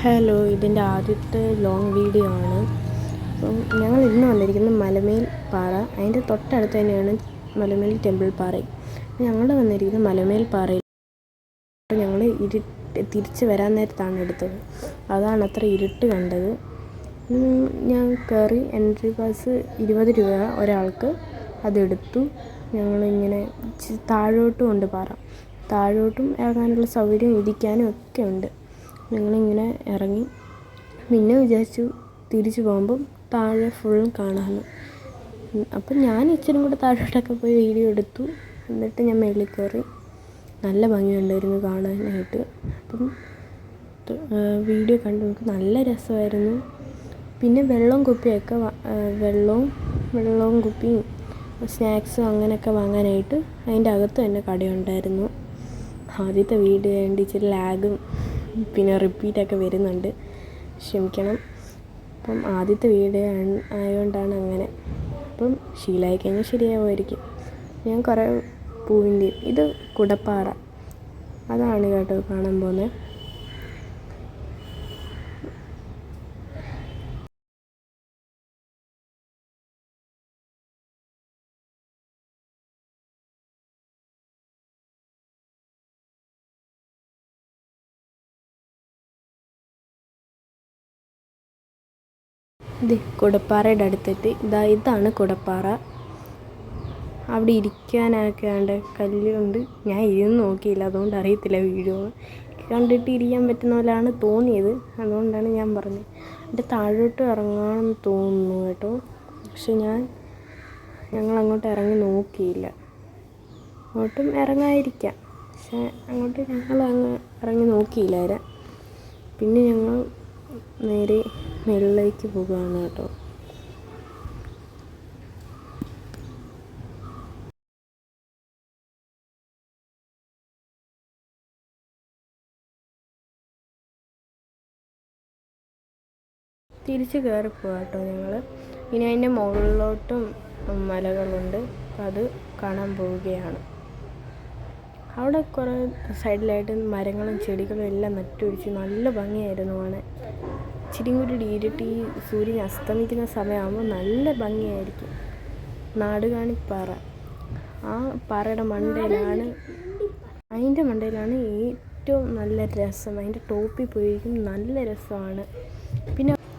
Hello, ഇതിൻ്റെ ആദ്യത്തെ long video ആണ്. അപ്പം ഞങ്ങൾ ഇന്ന് വന്നിരിക്കുന്നത് മലമേൽ പാറ, അതിൻ്റെ തൊട്ടടുത്ത് തന്നെയാണ് മലമേൽ ടെമ്പിൾ പാറ. ഞങ്ങൾ വന്നിരിക്കുന്നത് മലമേൽ പാറയിൽ. അപ്പോൾ ഞങ്ങൾ തിരിച്ച് വരാൻ നേരത്താണ് എടുത്തത്, അതാണ് അത്ര ഇരുട്ട് കണ്ടത്. ഞാൻ കയറി, എൻട്രി പാസ് 20 രൂപ ഒരാൾക്ക്, അതെടുത്തു. ഞങ്ങളിങ്ങനെ താഴോട്ടും ഉണ്ട് പാറ, താഴോട്ടും ഇറങ്ങാനുള്ള സൗകര്യം ഇരിക്കാനും ഒക്കെ ഉണ്ട്. ഞങ്ങളിങ്ങനെ ഇറങ്ങി. പിന്നെ വിചാരിച്ചു തിരിച്ചു പോകുമ്പം താഴെ ഫുൾ കാണാമെന്ന്. അപ്പം ഞാൻ ഇച്ചിരി കൂടെ താഴോട്ടൊക്കെ പോയി വീഡിയോ എടുത്തു. എന്നിട്ട് ഞാൻ മേളിൽ കയറി. നല്ല ഭംഗിയുണ്ടായിരുന്നു കാണാനായിട്ട്. അപ്പം വീഡിയോ കണ്ടു നോക്കി, നല്ല രസമായിരുന്നു. പിന്നെ വെള്ളവും കുപ്പിയും സ്നാക്സും അങ്ങനെയൊക്കെ വാങ്ങാനായിട്ട് അതിൻ്റെ അകത്ത് തന്നെ കടയുണ്ടായിരുന്നു. ആദ്യത്തെ വീഡിയോ ആയതുകൊണ്ട് ഇച്ചിരി ലാഗും പിന്നെ റിപ്പീറ്റൊക്കെ വരുന്നുണ്ട്, ക്ഷമിക്കണം. അപ്പം ആദ്യത്തെ വീഡിയോ ആയതുകൊണ്ടാണ് അങ്ങനെ. അപ്പം ശീലമായി കഴിഞ്ഞാൽ ശരിയാവുമായിരിക്കും. ഞാൻ കുറേ പൂവിൻ്റെ, ഇത് കുടപ്പാറ, അതാണ് കേട്ടോ കാണാൻ പോകുന്നത്. ഇത് കുടപ്പാറയുടെ അടുത്തിട്ട് ഇതാണ് കുടപ്പാറ. അവിടെ ഇരിക്കാനൊക്കെ ഉണ്ട്, കല്ലുണ്ട്. ഞാൻ ഇരുന്ന് നോക്കിയില്ല, അതുകൊണ്ട് അറിയത്തില്ല. വീഡിയോ കണ്ടിട്ട് ഇരിക്കാൻ പറ്റുന്ന പോലെയാണ് തോന്നിയത്, അതുകൊണ്ടാണ് ഞാൻ പറഞ്ഞത്. എൻ്റെ താഴോട്ട് ഇറങ്ങാമെന്ന് തോന്നുന്നു കേട്ടോ, പക്ഷെ ഞങ്ങൾ അങ്ങോട്ട് ഇറങ്ങി നോക്കിയില്ല. അങ്ങോട്ടും ഇറങ്ങാതിരിക്കാം, പക്ഷെ അങ്ങോട്ട് ഞങ്ങൾ ഇറങ്ങി നോക്കിയില്ല. പിന്നെ ഞങ്ങൾ നേരെ മേളിലേക്ക് പോകുകയാണ് കേട്ടോ. തിരിച്ച് കയറിപ്പോവാം കേട്ടോ ഞങ്ങൾ. ഇനി അതിൻ്റെ മുകളിലോട്ടും മലകളുണ്ട്, അത് കാണാൻ പോവുകയാണ്. അവിടെ കുറേ സൈഡിലായിട്ട് മരങ്ങളും ചെടികളും എല്ലാം നട്ടുപിടിച്ച് നല്ല ഭംഗിയായിരുന്നു കാണാൻ. ഇച്ചിരി കൂടി ഇരുട്ടി സൂര്യൻ അസ്തമിക്കുന്ന സമയമാകുമ്പോൾ നല്ല ഭംഗിയായിരിക്കും. നാടുകാണിപ്പാറ, ആ പാറയുടെ അതിൻ്റെ മണ്ടയിലാണ് ഏറ്റവും നല്ല രസം. അതിൻ്റെ ടോപ്പിൽ പോയിരിക്കും, നല്ല രസമാണ്.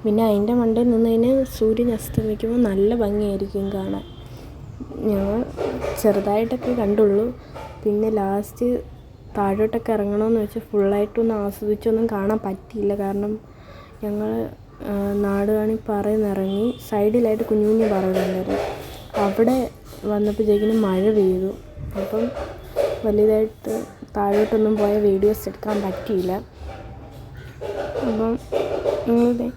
പിന്നെ അതിൻ്റെ മണ്ടയിൽ നിന്ന് സൂര്യൻ അസ്തമിക്കുമ്പോൾ നല്ല ഭംഗിയായിരിക്കും കാണാൻ. ഞങ്ങൾ ചെറുതായിട്ടൊക്കെ കണ്ടുള്ളൂ. പിന്നെ ലാസ്റ്റ് താഴോട്ടൊക്കെ ഇറങ്ങണമെന്ന് വെച്ചാൽ ഫുള്ളായിട്ടൊന്നും ആസ്വദിച്ചൊന്നും കാണാൻ പറ്റിയില്ല. കാരണം ഞങ്ങൾ നാടുകാണിപ്പാറയിൽ നിന്ന് ഇറങ്ങി സൈഡിലായിട്ട് കുഞ്ഞു കുഞ്ഞു പാറകളുണ്ടായിരുന്നു. അവിടെ വന്നപ്പോഴത്തേക്കിനും മഴ പെയ്തു. അപ്പം വലുതായിട്ട് താഴോട്ടൊന്നും പോയ വീഡിയോസ് എടുക്കാൻ പറ്റിയില്ല. അപ്പം ഞങ്ങളുടെ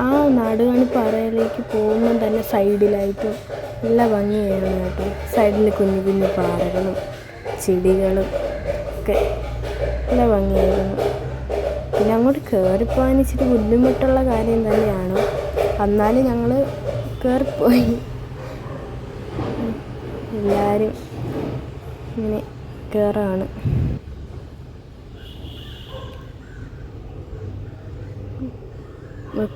ആ നാടുകാണിപ്പാറയിലേക്ക് പോകുമ്പം തന്നെ സൈഡിലായിട്ടും നല്ല ഭംഗിയായിരുന്നു കേട്ടോ. സൈഡിൽ കുഞ്ഞു കുഞ്ഞു പാറകളും ചെടികളും ഒക്കെ നല്ല ഭംഗിയായിരുന്നു. പിന്നെ അങ്ങോട്ട് കയറിപ്പോകാൻ ഇച്ചിരി ബുദ്ധിമുട്ടുള്ള കാര്യം തന്നെയാണ്, എന്നാലും ഞങ്ങൾ കയറിപ്പോയി. എല്ലാവരും ഇങ്ങനെ കയറാണ്.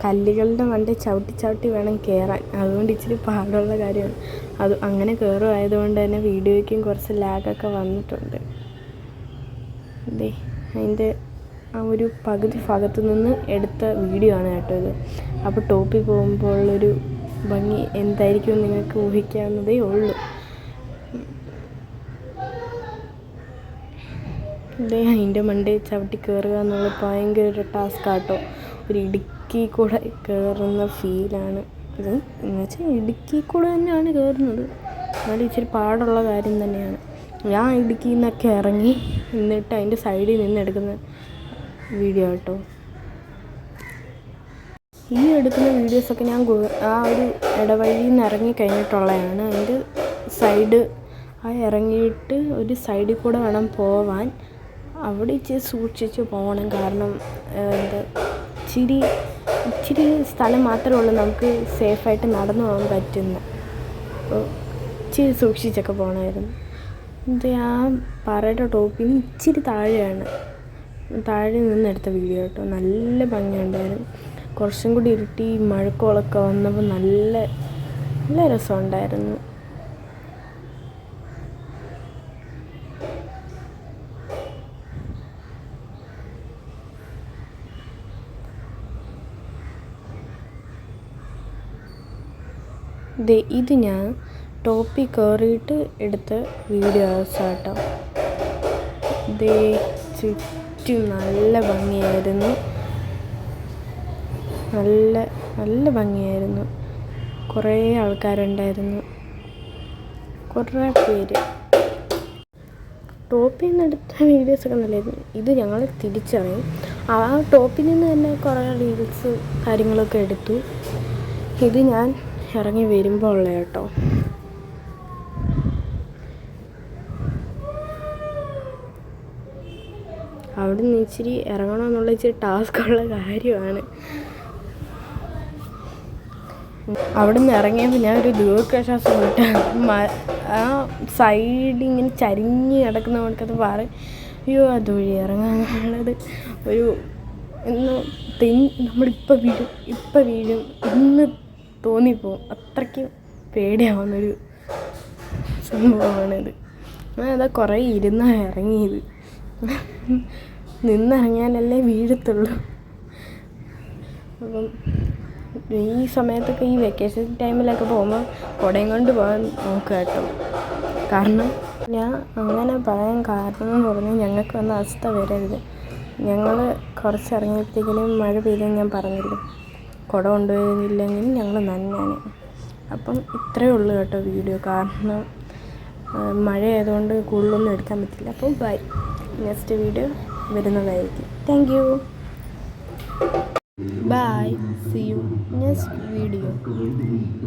കല്ലുകളുടെ മണ്ടയിൽ ചവിട്ടി വേണം കയറാൻ, അതുകൊണ്ട് ഇച്ചിരി പാടുള്ള കാര്യമാണ്. അത് അങ്ങനെ കയറുമായതുകൊണ്ട് തന്നെ വീഡിയോയ്ക്കും കുറച്ച് ലാഗൊക്കെ വന്നിട്ടുണ്ട്. അതിൻ്റെ ആ ഒരു പകുതി ഭാഗത്തു നിന്ന് എടുത്ത വീഡിയോ ആണ് കേട്ടോ ഇത്. അപ്പോൾ ടോപ്പിൽ പോകുമ്പോൾ ഉള്ളൊരു ഭംഗി എന്തായിരിക്കും നിങ്ങൾക്ക് ഊഹിക്കാവുന്നതേ ഉള്ളൂ. അതിൻ്റെ മണ്ടയിൽ ചവിട്ടി കയറുക എന്നുള്ളത് ഭയങ്കര ഒരു ടാസ്ക് ആട്ടോ. ഒരു ഇടുക്കി കൂടെ കയറുന്ന ഫീലാണ് ഇത്. എന്നുവെച്ചാൽ ഇടുക്കി കൂടെ തന്നെയാണ് കയറുന്നത്, എന്നാലും ഇച്ചിരി പാടുള്ള കാര്യം തന്നെയാണ്. ഞാൻ ഇടുക്കിയിൽ നിന്നൊക്കെ ഇറങ്ങി എന്നിട്ട് അതിൻ്റെ സൈഡിൽ നിന്ന് എടുക്കുന്ന വീഡിയോ കേട്ടോ. ഈ എടുക്കുന്ന വീഡിയോസൊക്കെ ഞാൻ ആ ഒരു ഇടവഴിയിൽ നിന്ന് ഇറങ്ങി കഴിഞ്ഞിട്ടുള്ളതാണ്. അതിൻ്റെ സൈഡ് ഇറങ്ങിയിട്ട് ഒരു സൈഡിൽ കൂടെ വേണം പോവാൻ. അവിടെ ഇച്ചിരി സൂക്ഷിച്ച് പോകണം, കാരണം ഇച്ചിരി സ്ഥലം മാത്രമേ ഉള്ളൂ നമുക്ക് സേഫായിട്ട് നടന്നു പോകാൻ പറ്റുന്ന. അപ്പോൾ ഇച്ചിരി സൂക്ഷിച്ചൊക്കെ പോകണമായിരുന്നു. ആ പാറയുടെ ടോപ്പിൽ നിന്ന് ഇച്ചിരി താഴെയാണ് താഴെ നിന്നെടുത്ത വീഡിയോ കേട്ടോ. നല്ല ഭംഗിയുണ്ടായിരുന്നു. കുറച്ചും കൂടി ഇരുട്ടി മഴക്കോളൊക്കെ വന്നപ്പോൾ നല്ല നല്ല രസമുണ്ടായിരുന്നു. ഇത് ഞാൻ ടോപ്പിൽ കയറിയിട്ട് എടുത്ത വീഡിയോസ് കേട്ടോ. ചുറ്റും നല്ല ഭംഗിയായിരുന്നു. നല്ല നല്ല ഭംഗിയായിരുന്നു. കുറേ ആൾക്കാരുണ്ടായിരുന്നു, കുറേ പേര്. ടോപ്പിൽ നിന്ന് എടുത്ത വീഡിയോസൊക്കെ നല്ലതായിരുന്നു. ഇത് ഞങ്ങൾ തിരിച്ചറിയും. ആ ടോപ്പിൽ നിന്ന് തന്നെ കുറേ റീൽസ് കാര്യങ്ങളൊക്കെ എടുത്തു. ഇത് ഞാൻ ഇറങ്ങി വരുമ്പോൾ ഉള്ള കേട്ടോ. അവിടെ നിന്ന് ഇച്ചിരി ഇറങ്ങണമെന്നുള്ള ഇച്ചിരി ടാസ്ക്കുള്ള കാര്യമാണ്. അവിടെ നിന്ന് ഇറങ്ങിയപ്പോൾ ഞാൻ ഒരു ദീർഘശ്വാസം വിട്ട് ആ സൈഡ് ഇങ്ങനെ ചരിഞ്ഞ് കിടക്കുന്ന കണക്കത് അയ്യോ അതുവഴി ഇറങ്ങാനുള്ളത് ഒരു നമ്മളിപ്പോൾ വീഴും ഇന്ന് തോന്നിപ്പോവും. അത്രയ്ക്ക് പേടിയാവുന്നൊരു സംഭവമാണിത്. അതാ കുറേ ഇരുന്നാണ് ഇറങ്ങിയത്. നിന്നിറങ്ങിയാലല്ലേ വീഴത്തുള്ളൂ. അപ്പം ഈ സമയത്തൊക്കെ ഈ വെക്കേഷൻ ടൈമിലൊക്കെ പോകുമ്പോൾ കുടയും കൊണ്ട് പോകാൻ നോക്കുക കേട്ടോ. കാരണം ഞാൻ അങ്ങനെ പറയാൻ കാരണം എന്ന് പറഞ്ഞാൽ ഞങ്ങൾക്ക് വന്ന അവസ്ഥ വരരുത്. ഞങ്ങൾ കുറച്ചിറങ്ങിയപ്പോഴത്തേക്കിനും മഴ പെയ്തെന്ന് ഞാൻ പറഞ്ഞില്ലേ. കുട കൊണ്ടുപോയില്ലെങ്കിൽ ഞങ്ങൾ നനഞ്ഞാണ്. അപ്പം ഇത്രയേ ഉള്ളൂ കേട്ടോ വീഡിയോ. കാരണം മഴ ആയതുകൊണ്ട് കൂടുതലൊന്നും എടുക്കാൻ പറ്റില്ല. അപ്പോൾ ബൈ. നെക്സ്റ്റ് വീഡിയോ വരുന്നതായിരിക്കും. Thank you. Bye. See you next video.